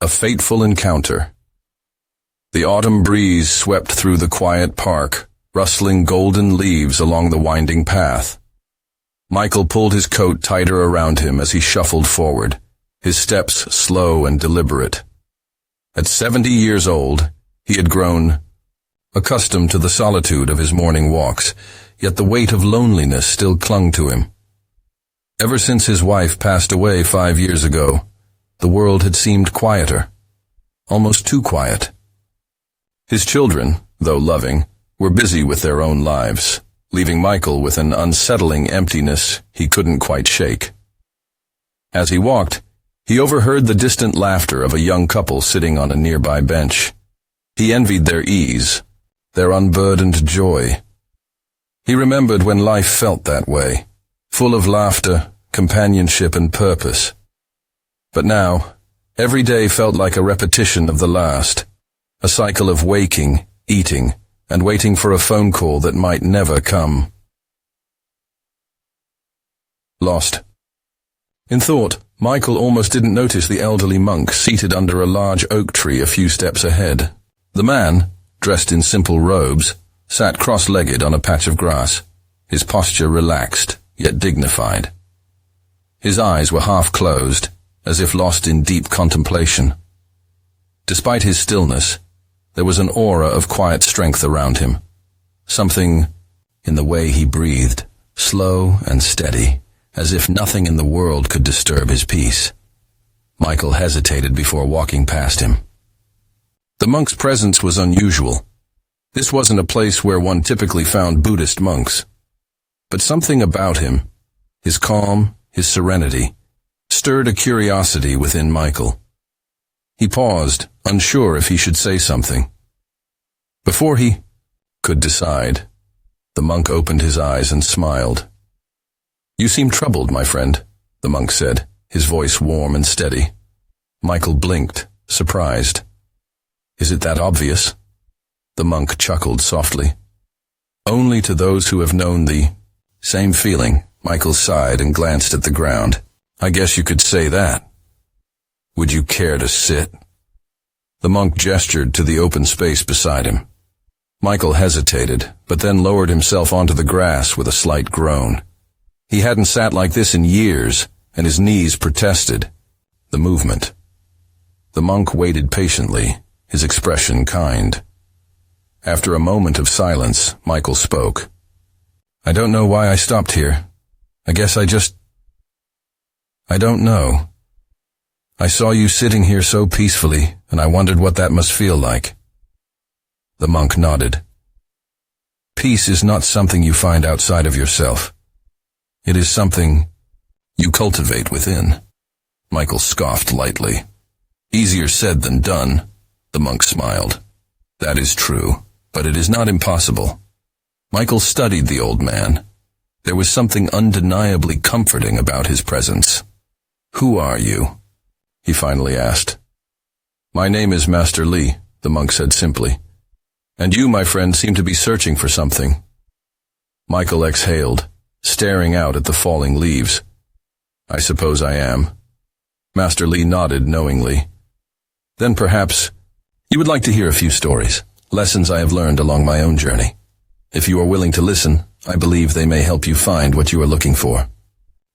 A fateful encounter. The autumn breeze swept through the quiet park, rustling golden leaves along the winding path. Michael pulled his coat tighter around him as he shuffled forward, his steps slow and deliberate. At 70 years old, he had grown accustomed to the solitude of his morning walks, yet the weight of loneliness still clung to him. Ever since his wife passed away 5 years ago, the world had seemed quieter, almost too quiet. His children, though loving, were busy with their own lives, leaving Michael with an unsettling emptiness he couldn't quite shake. As he walked, he overheard the distant laughter of a young couple sitting on a nearby bench. He envied their ease, their unburdened joy. He remembered when life felt that way, full of laughter, companionship, and purpose. But now, every day felt like a repetition of the last, a cycle of waking, eating, and waiting for a phone call that might never come. Lost. In thought, Michael almost didn't notice the elderly monk seated under a large oak tree a few steps ahead. The man, dressed in simple robes, sat cross-legged on a patch of grass, his posture relaxed, yet dignified. His eyes were half-closed, as if lost in deep contemplation. Despite his stillness, there was an aura of quiet strength around him, something in the way he breathed, slow and steady, as if nothing in the world could disturb his peace. Michael hesitated before walking past him. The monk's presence was unusual. This wasn't a place where one typically found Buddhist monks. But something about him, his calm, his serenity, stirred a curiosity within Michael. He paused, unsure if he should say something. Before he could decide, the monk opened his eyes and smiled. "You seem troubled, my friend," the monk said, his voice warm and steady. Michael blinked, surprised. "Is it that obvious?" The monk chuckled softly. "Only to those who have known the same feeling." Michael sighed and glanced at the ground. "I guess you could say that. Would you care to sit?" The monk gestured to the open space beside him. Michael hesitated, but then lowered himself onto the grass with a slight groan. He hadn't sat like this in years, and his knees protested the movement. The monk waited patiently, his expression kind. After a moment of silence, Michael spoke. "I don't know why I stopped here. I guess I don't know. I saw you sitting here so peacefully, and I wondered what that must feel like." The monk nodded. "Peace is not something you find outside of yourself. It is something you cultivate within." Michael scoffed lightly. "Easier said than done," the monk smiled. "That is true, but it is not impossible." Michael studied the old man. There was something undeniably comforting about his presence. "Who are you?" he finally asked. "My name is Master Li," the monk said simply. "And you, my friend, seem to be searching for something." Michael exhaled, staring out at the falling leaves. "I suppose I am." Master Li nodded knowingly. "Then perhaps you would like to hear a few stories, lessons I have learned along my own journey. If you are willing to listen, I believe they may help you find what you are looking for."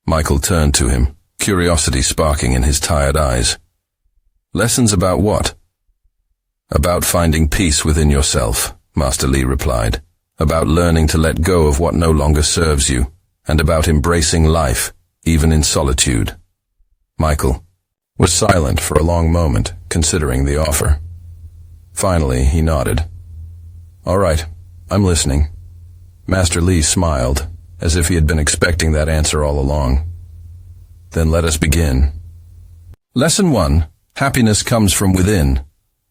Michael turned to him, curiosity sparking in his tired eyes. "Lessons about what?" "About finding peace within yourself," Master Li replied. "About learning to let go of what no longer serves you, and about embracing life, even in solitude." Michael was silent for a long moment, considering the offer. Finally, he nodded. "All right, I'm listening." Master Li smiled, as if he had been expecting that answer all along. "Then let us begin." Lesson 1. Happiness comes from within.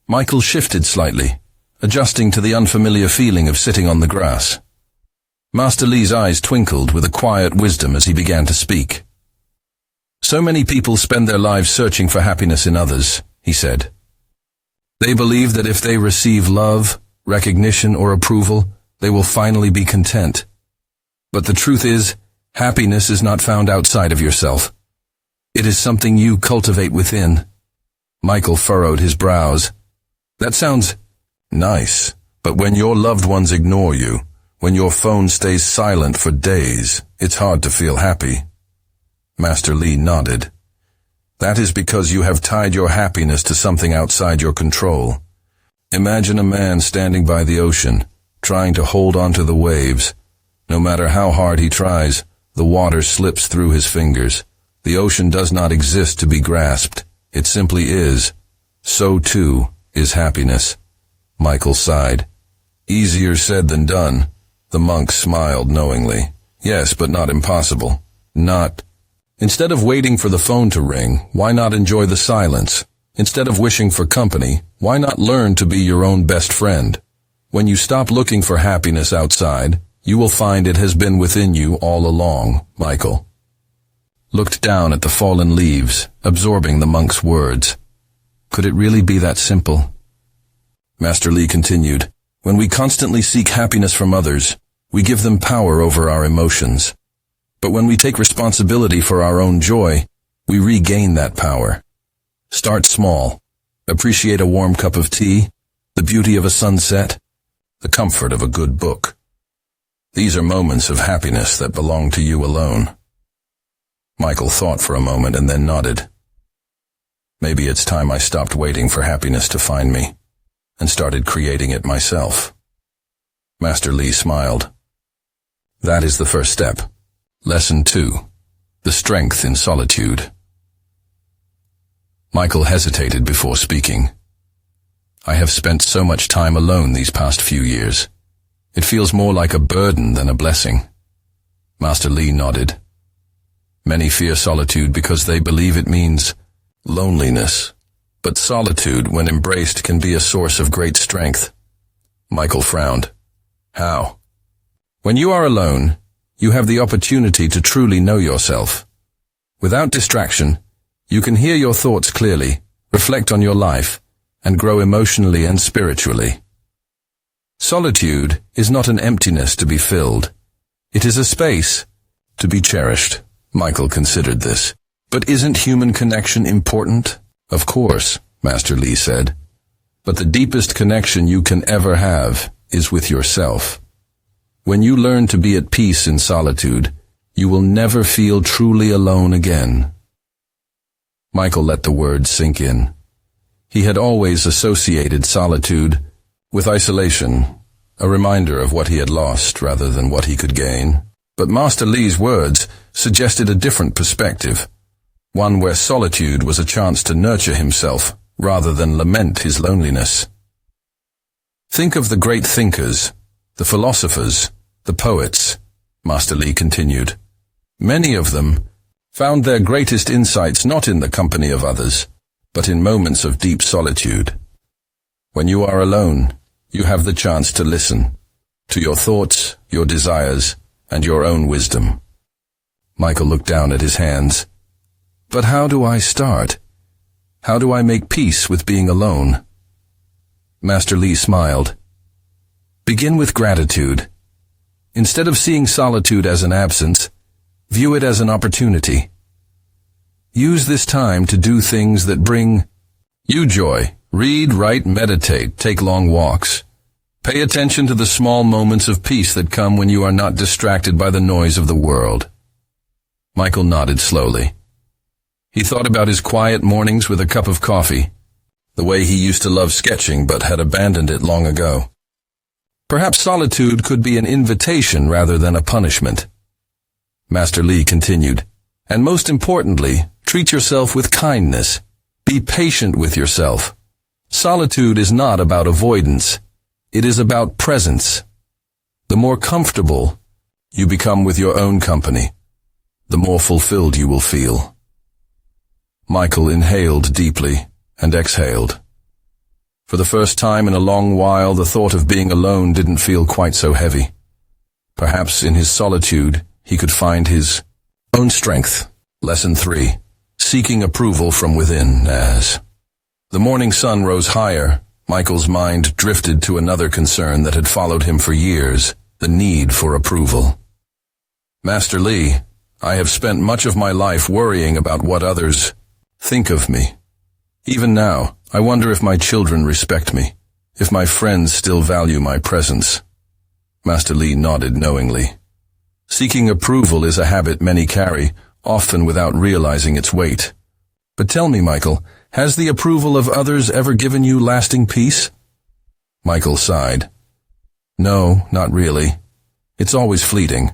Michael shifted slightly, adjusting to the unfamiliar feeling of sitting on the grass. Master Li's eyes twinkled with a quiet wisdom as he began to speak. "So many people spend their lives searching for happiness in others," he said. "They believe that if they receive love, recognition, or approval, they will finally be content. But the truth is, happiness is not found outside of yourself. It is something you cultivate within." Michael furrowed his brows. That sounds nice, but when your loved ones ignore you, when your phone stays silent for days, it's hard to feel happy. Master Li nodded. That is because you have tied your happiness to something outside your control. Imagine a man standing by the ocean, trying to hold onto the waves. No matter how hard he tries, the water slips through his fingers. The ocean does not exist to be grasped. It simply is. So too is happiness. Michael sighed. Easier said than done. The monk smiled knowingly. Yes, but not impossible. Not. Instead of waiting for the phone to ring, why not enjoy the silence? Instead of wishing for company, why not learn to be your own best friend? When you stop looking for happiness outside, you will find it has been within you all along. Michael looked down at the fallen leaves, absorbing the monk's words. Could it really be that simple? Master Li continued, when we constantly seek happiness from others, we give them power over our emotions. But when we take responsibility for our own joy, we regain that power. Start small. Appreciate a warm cup of tea, the beauty of a sunset, the comfort of a good book. These are moments of happiness that belong to you alone. Michael thought for a moment and then nodded. Maybe it's time I stopped waiting for happiness to find me and started creating it myself. Master Li smiled. That is the first step. Lesson 2. The strength in solitude. Michael hesitated before speaking. I have spent so much time alone these past few years. It feels more like a burden than a blessing. Master Li nodded. Many fear solitude because they believe it means loneliness. But solitude, when embraced, can be a source of great strength. Michael frowned. How? When you are alone, you have the opportunity to truly know yourself. Without distraction, you can hear your thoughts clearly, reflect on your life, and grow emotionally and spiritually. Solitude is not an emptiness to be filled. It is a space to be cherished. Michael considered this. But isn't human connection important? Of course, Master Li said. But the deepest connection you can ever have is with yourself. When you learn to be at peace in solitude, you will never feel truly alone again. Michael let the words sink in. He had always associated solitude with isolation, a reminder of what he had lost rather than what he could gain. But Master Li's words suggested a different perspective, one where solitude was a chance to nurture himself rather than lament his loneliness. Think of the great thinkers, the philosophers, the poets, Master Li continued. Many of them found their greatest insights not in the company of others, but in moments of deep solitude. When you are alone, you have the chance to listen to your thoughts, your desires, and your own wisdom. Michael looked down at his hands. But how do I start? How do I make peace with being alone? Master Li smiled. Begin with gratitude. Instead of seeing solitude as an absence, view it as an opportunity. Use this time to do things that bring you joy. Read, write, meditate, take long walks. Pay attention to the small moments of peace that come when you are not distracted by the noise of the world. Michael nodded slowly. He thought about his quiet mornings with a cup of coffee, the way he used to love sketching but had abandoned it long ago. Perhaps solitude could be an invitation rather than a punishment. Master Li continued, and most importantly, treat yourself with kindness. Be patient with yourself. Solitude is not about avoidance. It is about presence. The more comfortable you become with your own company, the more fulfilled you will feel. Michael inhaled deeply and exhaled. For the first time in a long while, the thought of being alone didn't feel quite so heavy. Perhaps in his solitude, he could find his own strength. Lesson 3. Seeking approval from within. As the morning sun rose higher, Michael's mind drifted to another concern that had followed him for years, the need for approval. Master Li, I have spent much of my life worrying about what others think of me. Even now, I wonder if my children respect me, if my friends still value my presence. Master Li nodded knowingly. Seeking approval is a habit many carry, often without realizing its weight. But tell me, Michael, has the approval of others ever given you lasting peace? Michael sighed. No, not really. It's always fleeting.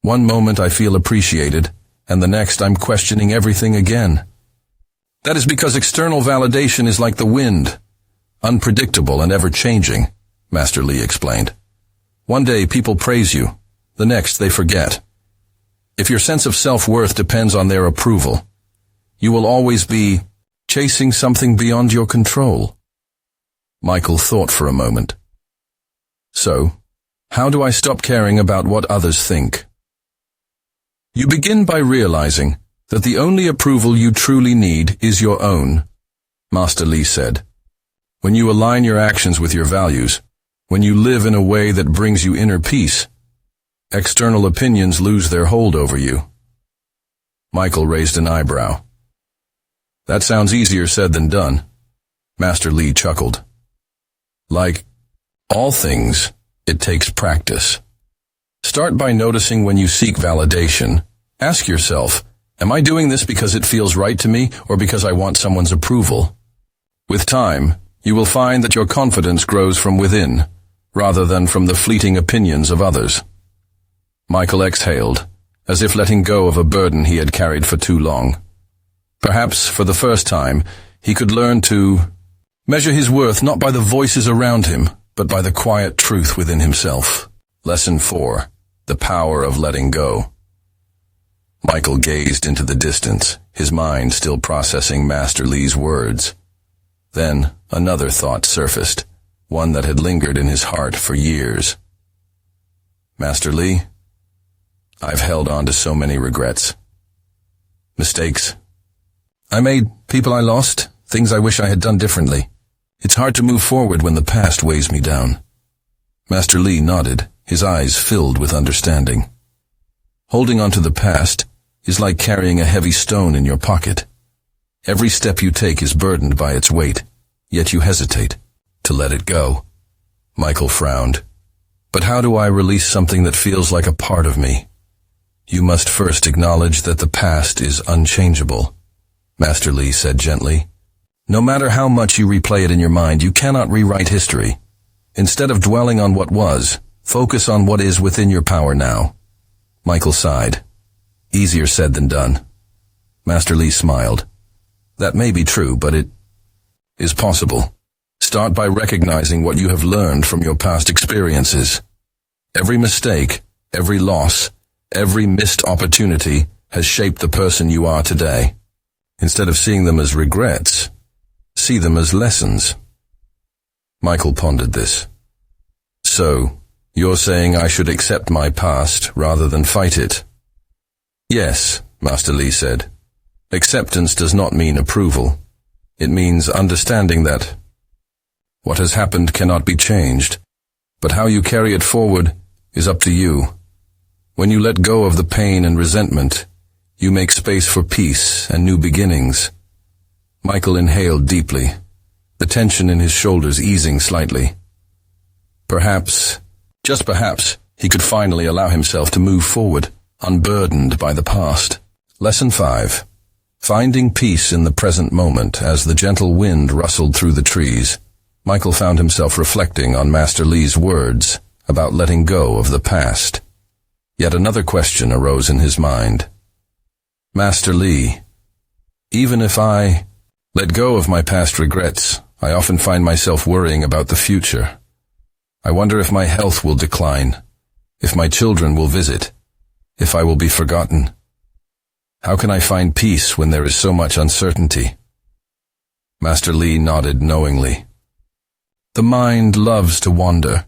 One moment I feel appreciated, and the next I'm questioning everything again. That is because external validation is like the wind, unpredictable and ever-changing, Master Li explained. One day people praise you, the next they forget. If your sense of self-worth depends on their approval, you will always be chasing something beyond your control. Michael thought for a moment. So, how do I stop caring about what others think? You begin by realizing that the only approval you truly need is your own, Master Li said. When you align your actions with your values, when you live in a way that brings you inner peace, external opinions lose their hold over you. Michael raised an eyebrow. That sounds easier said than done. Master Li chuckled. Like all things, it takes practice. Start by noticing when you seek validation. Ask yourself, am I doing this because it feels right to me or because I want someone's approval? With time, you will find that your confidence grows from within, rather than from the fleeting opinions of others. Michael exhaled, as if letting go of a burden he had carried for too long. Perhaps, for the first time, he could learn to measure his worth not by the voices around him, but by the quiet truth within himself. Lesson 4. The power of letting go. Michael gazed into the distance, his mind still processing Master Li's words. Then another thought surfaced, one that had lingered in his heart for years. Master Li, I've held on to so many regrets. Mistakes I made, people I lost, things I wish I had done differently. It's hard to move forward when the past weighs me down. Master Li nodded, his eyes filled with understanding. Holding on to the past is like carrying a heavy stone in your pocket. Every step you take is burdened by its weight, yet you hesitate to let it go. Michael frowned. But how do I release something that feels like a part of me? You must first acknowledge that the past is unchangeable, Master Li said gently. No matter how much you replay it in your mind, you cannot rewrite history. Instead of dwelling on what was, focus on what is within your power now. Michael sighed. Easier said than done. Master Li smiled. That may be true, but it is possible. Start by recognizing what you have learned from your past experiences. Every mistake, every loss, every missed opportunity has shaped the person you are today. Instead of seeing them as regrets, see them as lessons. Michael pondered this. So, you're saying I should accept my past rather than fight it? Yes, Master Li said. Acceptance does not mean approval. It means understanding that what has happened cannot be changed, but how you carry it forward is up to you. When you let go of the pain and resentment, you make space for peace and new beginnings. Michael inhaled deeply, the tension in his shoulders easing slightly. Perhaps, just perhaps, he could finally allow himself to move forward, unburdened by the past. Lesson 5. Finding peace in the present moment as the gentle wind rustled through the trees. Michael found himself reflecting on Master Li's words about letting go of the past. Yet another question arose in his mind. Master Li, even if I let go of my past regrets, I often find myself worrying about the future. I wonder if my health will decline, if my children will visit, if I will be forgotten. How can I find peace when there is so much uncertainty? Master Li nodded knowingly. The mind loves to wander,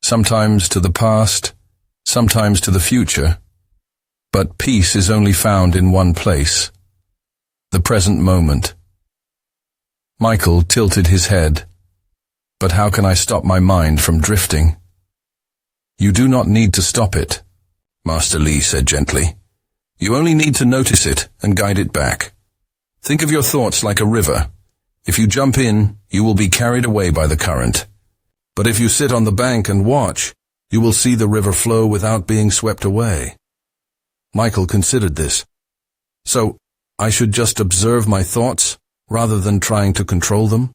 sometimes to the past, sometimes to the future, but peace is only found in one place, the present moment. Michael tilted his head. But how can I stop my mind from drifting? You do not need to stop it, Master Li said gently. You only need to notice it and guide it back. Think of your thoughts like a river. If you jump in, you will be carried away by the current. But if you sit on the bank and watch, you will see the river flow without being swept away. Michael considered this. So, I should just observe my thoughts, rather than trying to control them?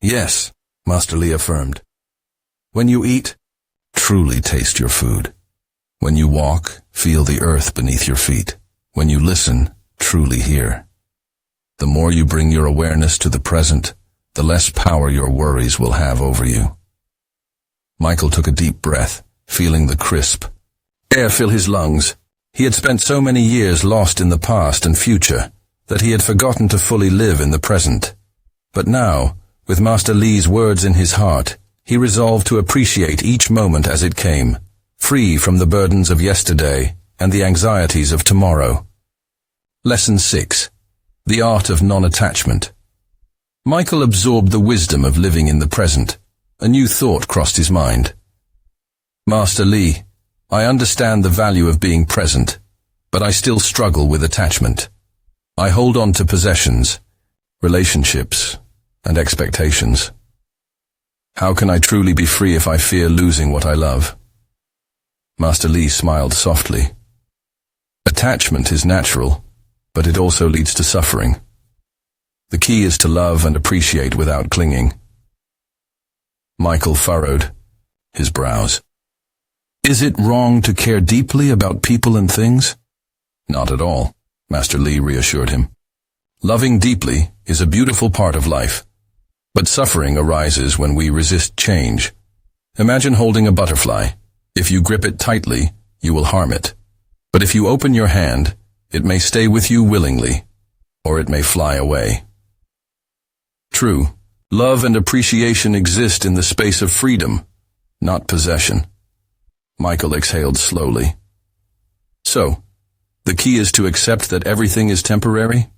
Yes, Master Li affirmed. When you eat, truly taste your food. When you walk, feel the earth beneath your feet. When you listen, truly hear. The more you bring your awareness to the present, the less power your worries will have over you. Michael took a deep breath, feeling the crisp air fill his lungs. He had spent so many years lost in the past and future that he had forgotten to fully live in the present. But now, with Master Li's words in his heart, he resolved to appreciate each moment as it came, free from the burdens of yesterday and the anxieties of tomorrow. Lesson 6. The Art of Non-Attachment. Michael absorbed the wisdom of living in the present. A new thought crossed his mind. Master Li, I understand the value of being present, but I still struggle with attachment. I hold on to possessions, relationships, and expectations. How can I truly be free if I fear losing what I love? Master Li smiled softly. Attachment is natural, but it also leads to suffering. The key is to love and appreciate without clinging. Michael furrowed his brows. Is it wrong to care deeply about people and things? Not at all, Master Li reassured him. Loving deeply is a beautiful part of life, but suffering arises when we resist change. Imagine holding a butterfly. If you grip it tightly, you will harm it. But if you open your hand, it may stay with you willingly, or it may fly away. True, love and appreciation exist in the space of freedom, not possession. Michael exhaled slowly. So, the key is to accept that everything is temporary?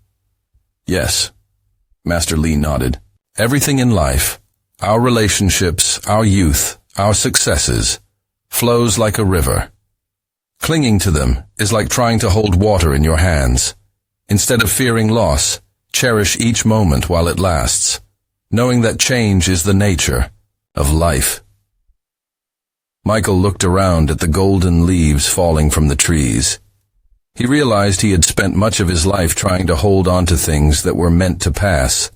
Yes. Master Li nodded. Everything in life, our relationships, our youth, our successes, flows like a river. Clinging to them is like trying to hold water in your hands. Instead of fearing loss, cherish each moment while it lasts, knowing that change is the nature of life. Michael looked around at the golden leaves falling from the trees. He realized he had spent much of his life trying to hold on to things that were meant to pass.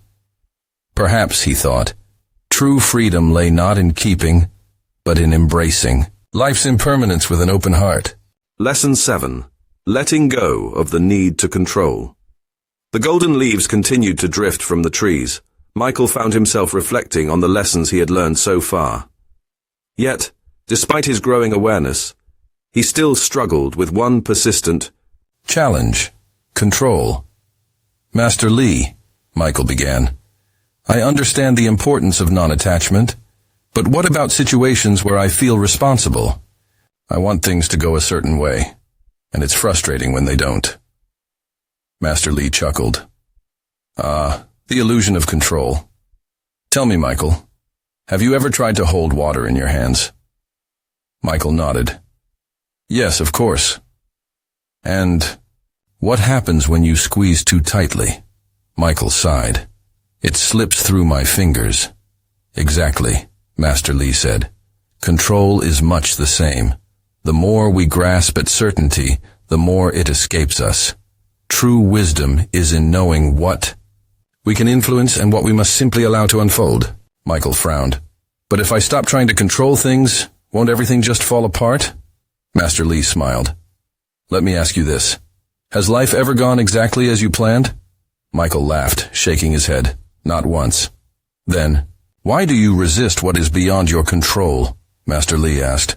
Perhaps, he thought, true freedom lay not in keeping, but in embracing life's impermanence with an open heart. Lesson 7. Letting go of the need to control. The golden leaves continued to drift from the trees. Michael found himself reflecting on the lessons he had learned so far. Yet, despite his growing awareness, he still struggled with one persistent challenge: control. Master Li, Michael began, I understand the importance of non-attachment, but what about situations where I feel responsible? I want things to go a certain way, and it's frustrating when they don't. Master Li chuckled. The illusion of control. Tell me, Michael, have you ever tried to hold water in your hands? Michael nodded. Yes, of course. And what happens when you squeeze too tightly? Michael sighed. It slips through my fingers. Exactly, Master Li said. Control is much the same. The more we grasp at certainty, the more it escapes us. True wisdom is in knowing what we can influence and what we must simply allow to unfold. Michael frowned. But if I stop trying to control things, won't everything just fall apart? Master Li smiled. Let me ask you this. Has life ever gone exactly as you planned? Michael laughed, shaking his head. Not once. Then, why do you resist what is beyond your control? Master Li asked.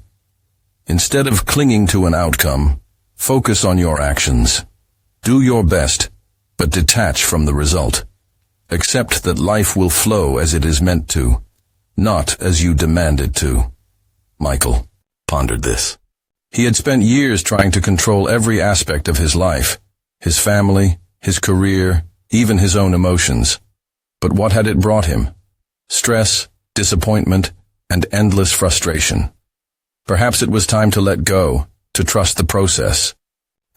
Instead of clinging to an outcome, focus on your actions. Do your best, but detach from the result. Accept that life will flow as it is meant to, not as you demand it to. Michael pondered this. He had spent years trying to control every aspect of his life, his family, his career, even his own emotions. But what had it brought him? Stress, disappointment, and endless frustration. Perhaps it was time to let go, to trust the process,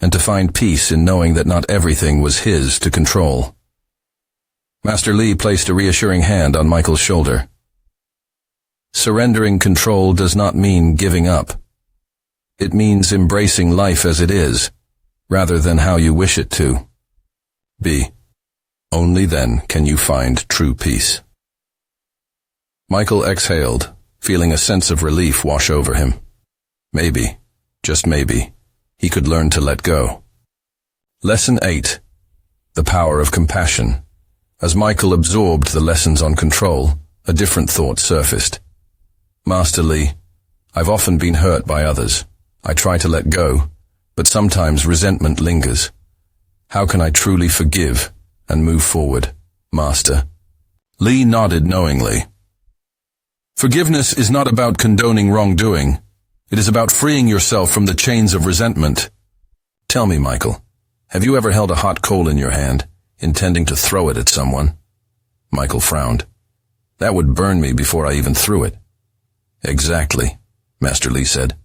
and to find peace in knowing that not everything was his to control. Master Li placed a reassuring hand on Michael's shoulder. Surrendering control does not mean giving up. It means embracing life as it is, rather than how you wish it to be. Only then can you find true peace. Michael exhaled, feeling a sense of relief wash over him. Maybe, just maybe, he could learn to let go. Lesson 8. The Power of Compassion. As Michael absorbed the lessons on control, a different thought surfaced. Master Li, I've often been hurt by others. I try to let go, but sometimes resentment lingers. How can I truly forgive and move forward, Master? Li nodded knowingly. Forgiveness is not about condoning wrongdoing. It is about freeing yourself from the chains of resentment. Tell me, Michael, have you ever held a hot coal in your hand, intending to throw it at someone? Michael frowned. That would burn me before I even threw it. Exactly, Master Li said.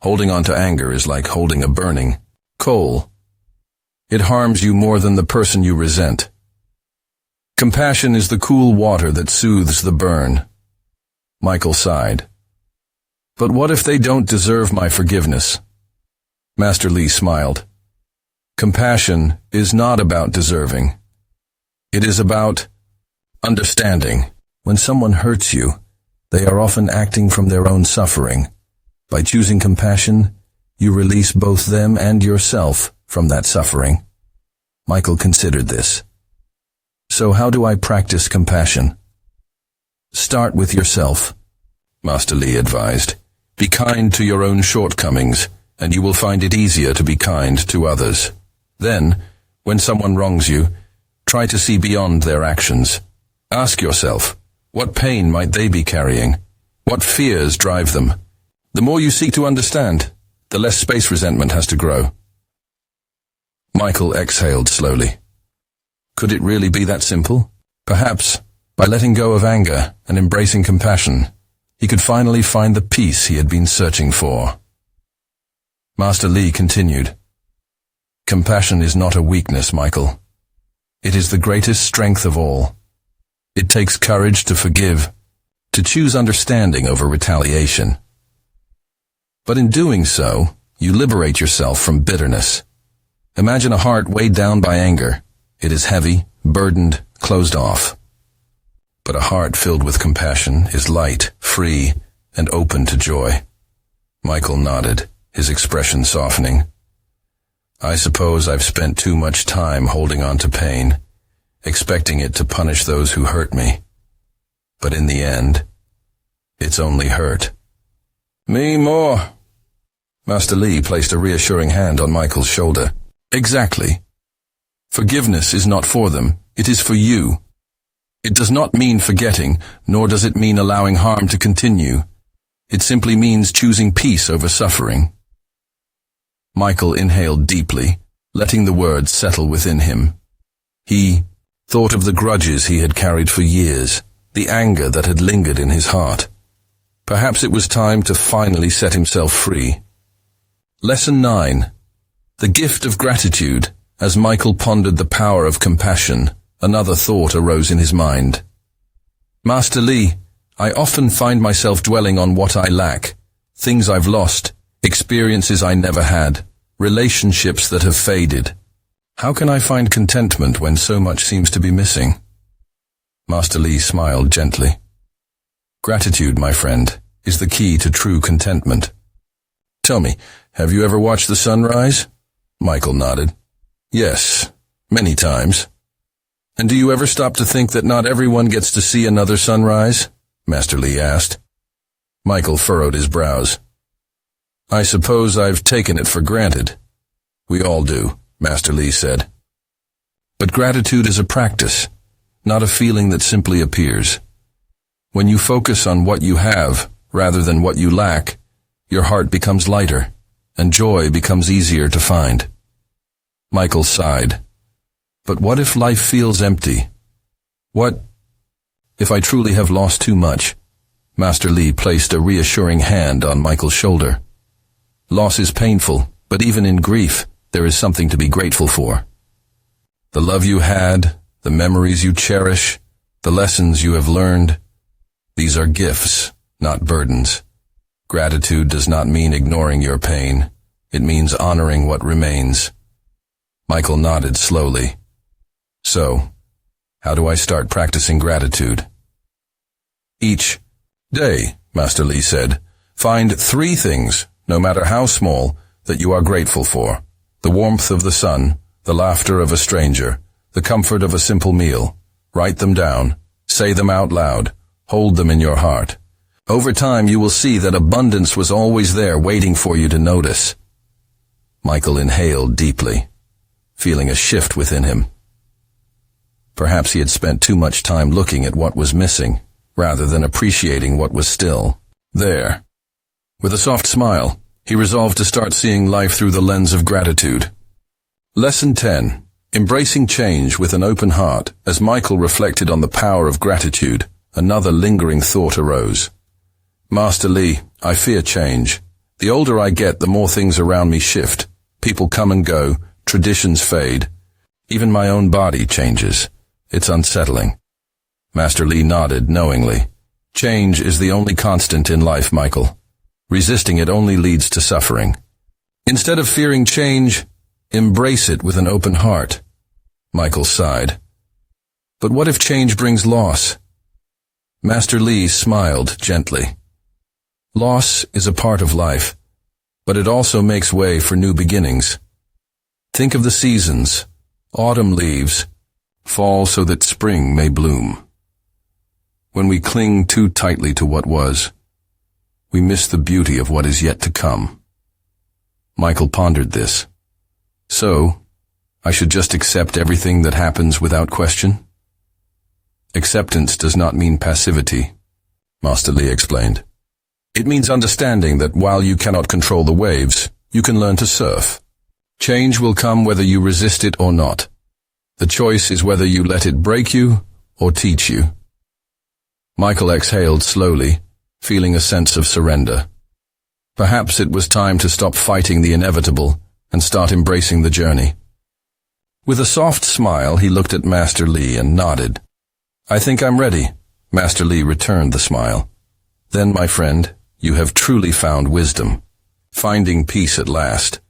Holding on to anger is like holding a burning coal. It harms you more than the person you resent. Compassion is the cool water that soothes the burn. Michael sighed. But what if they don't deserve my forgiveness? Master Li smiled. Compassion is not about deserving. It is about understanding. When someone hurts you, they are often acting from their own suffering. By choosing compassion, you release both them and yourself from that suffering. Michael considered this. So how do I practice compassion? Start with yourself, Master Li advised. Be kind to your own shortcomings, and you will find it easier to be kind to others. Then, when someone wrongs you, try to see beyond their actions. Ask yourself, what pain might they be carrying? What fears drive them? The more you seek to understand, the less space resentment has to grow. Michael exhaled slowly. Could it really be that simple? Perhaps, by letting go of anger and embracing compassion, he could finally find the peace he had been searching for. Master Li continued. Compassion is not a weakness, Michael. It is the greatest strength of all. It takes courage to forgive, to choose understanding over retaliation. But in doing so, you liberate yourself from bitterness. Imagine a heart weighed down by anger. It is heavy, burdened, closed off. But a heart filled with compassion is light, free, and open to joy. Michael nodded, his expression softening. I suppose I've spent too much time holding on to pain, expecting it to punish those who hurt me. But in the end, it's only hurt. Me more. Master Li placed a reassuring hand on Michael's shoulder. Exactly. Forgiveness is not for them, it is for you. It does not mean forgetting, nor does it mean allowing harm to continue. It simply means choosing peace over suffering. Michael inhaled deeply, letting the words settle within him. He thought of the grudges he had carried for years, the anger that had lingered in his heart. Perhaps it was time to finally set himself free. Lesson 9. The Gift of Gratitude. As Michael pondered the power of compassion, another thought arose in his mind. Master Li, I often find myself dwelling on what I lack, things I've lost, experiences I never had, relationships that have faded. How can I find contentment when so much seems to be missing? Master Li smiled gently. Gratitude, my friend, is the key to true contentment. Tell me, have you ever watched the sunrise? Michael nodded. Yes, many times. And do you ever stop to think that not everyone gets to see another sunrise? Master Li asked. Michael furrowed his brows. I suppose I've taken it for granted. We all do, Master Li said. But gratitude is a practice, not a feeling that simply appears. When you focus on what you have rather than what you lack, your heart becomes lighter, and joy becomes easier to find. Michael sighed. But what if life feels empty? What if I truly have lost too much? Master Li placed a reassuring hand on Michael's shoulder. Loss is painful, but even in grief, there is something to be grateful for. The love you had, the memories you cherish, the lessons you have learned. These are gifts, not burdens. Gratitude does not mean ignoring your pain. It means honoring what remains. Michael nodded slowly. So, how do I start practicing gratitude? Each day, Master Li said, find 3 things, no matter how small, that you are grateful for. The warmth of the sun, the laughter of a stranger, the comfort of a simple meal. Write them down, say them out loud, hold them in your heart. Over time you will see that abundance was always there waiting for you to notice. Michael inhaled deeply, feeling a shift within him. Perhaps he had spent too much time looking at what was missing, rather than appreciating what was still there. With a soft smile, he resolved to start seeing life through the lens of gratitude. Lesson 10. Embracing change with an open heart. As Michael reflected on the power of gratitude, another lingering thought arose. Master Li, I fear change. The older I get, the more things around me shift. People come and go, traditions fade. Even my own body changes. It's unsettling. Master Li nodded knowingly. Change is the only constant in life, Michael. Resisting it only leads to suffering. Instead of fearing change, embrace it with an open heart. Michael sighed. But what if change brings loss? Master Li smiled gently. Loss is a part of life, but it also makes way for new beginnings. Think of the seasons. Autumn leaves, fall so that spring may bloom. When we cling too tightly to what was, we miss the beauty of what is yet to come. Michael pondered this. So, I should just accept everything that happens without question? Acceptance does not mean passivity, Master Li explained. It means understanding that while you cannot control the waves, you can learn to surf. Change will come whether you resist it or not. The choice is whether you let it break you or teach you. Michael exhaled slowly, feeling a sense of surrender. Perhaps it was time to stop fighting the inevitable and start embracing the journey. With a soft smile, he looked at Master Li and nodded. I think I'm ready. Master Li returned the smile. Then, my friend, you have truly found wisdom, finding peace at last.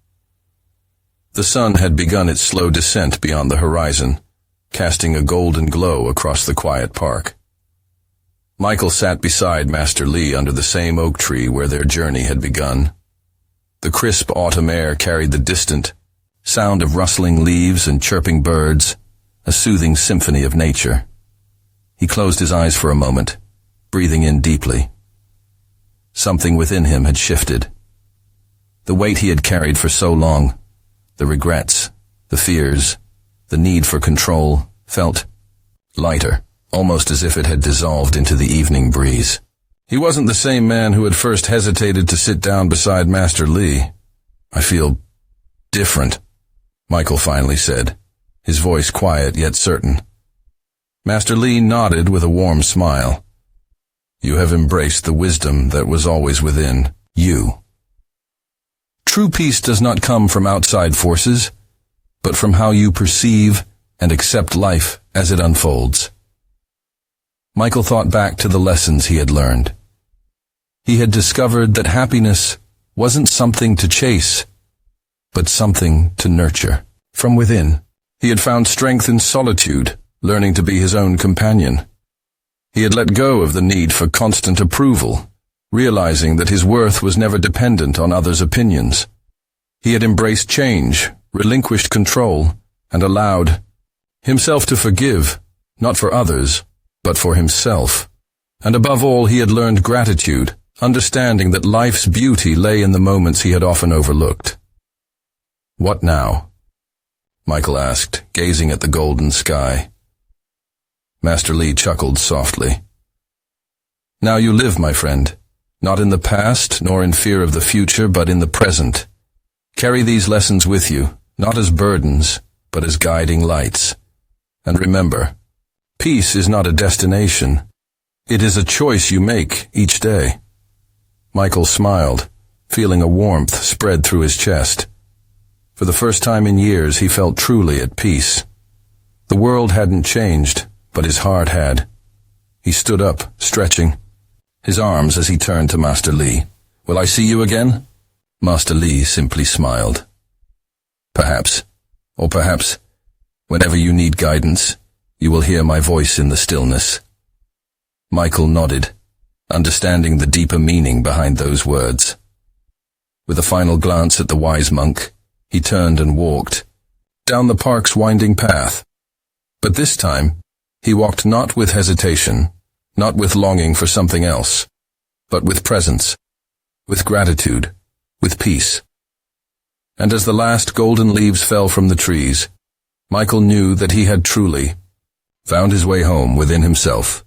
The sun had begun its slow descent beyond the horizon, casting a golden glow across the quiet park. Michael sat beside Master Li under the same oak tree where their journey had begun. The crisp autumn air carried the distant sound of rustling leaves and chirping birds, a soothing symphony of nature. He closed his eyes for a moment, breathing in deeply. Something within him had shifted. The weight he had carried for so long, the regrets, the fears, the need for control, felt lighter, almost as if it had dissolved into the evening breeze. He wasn't the same man who had first hesitated to sit down beside Master Li. I feel different, Michael finally said, his voice quiet yet certain. Master Li nodded with a warm smile. You have embraced the wisdom that was always within you. True peace does not come from outside forces, but from how you perceive and accept life as it unfolds. Michael thought back to the lessons he had learned. He had discovered that happiness wasn't something to chase, but something to nurture. From within, he had found strength in solitude, learning to be his own companion. He had let go of the need for constant approval, realizing that his worth was never dependent on others' opinions. He had embraced change, relinquished control, and allowed himself to forgive, not for others, but for himself. And above all, he had learned gratitude, understanding that life's beauty lay in the moments he had often overlooked. What now? Michael asked, gazing at the golden sky. Master Li chuckled softly. Now you live, my friend, not in the past nor in fear of the future, but in the present. Carry these lessons with you, not as burdens, but as guiding lights. And remember, peace is not a destination. It is a choice you make each day. Michael smiled, feeling a warmth spread through his chest. For the first time in years, he felt truly at peace. The world hadn't changed, but his heart had. He stood up, stretching his arms as he turned to Master Li. "Will I see you again?" Master Li simply smiled. "Perhaps, or perhaps, whenever you need guidance, you will hear my voice in the stillness." Michael nodded, understanding the deeper meaning behind those words. With a final glance at the wise monk, he turned and walked down the park's winding path. But this time, he walked not with hesitation, not with longing for something else, but with presence, with gratitude, with peace. And as the last golden leaves fell from the trees, Michael knew that he had truly found his way home within himself.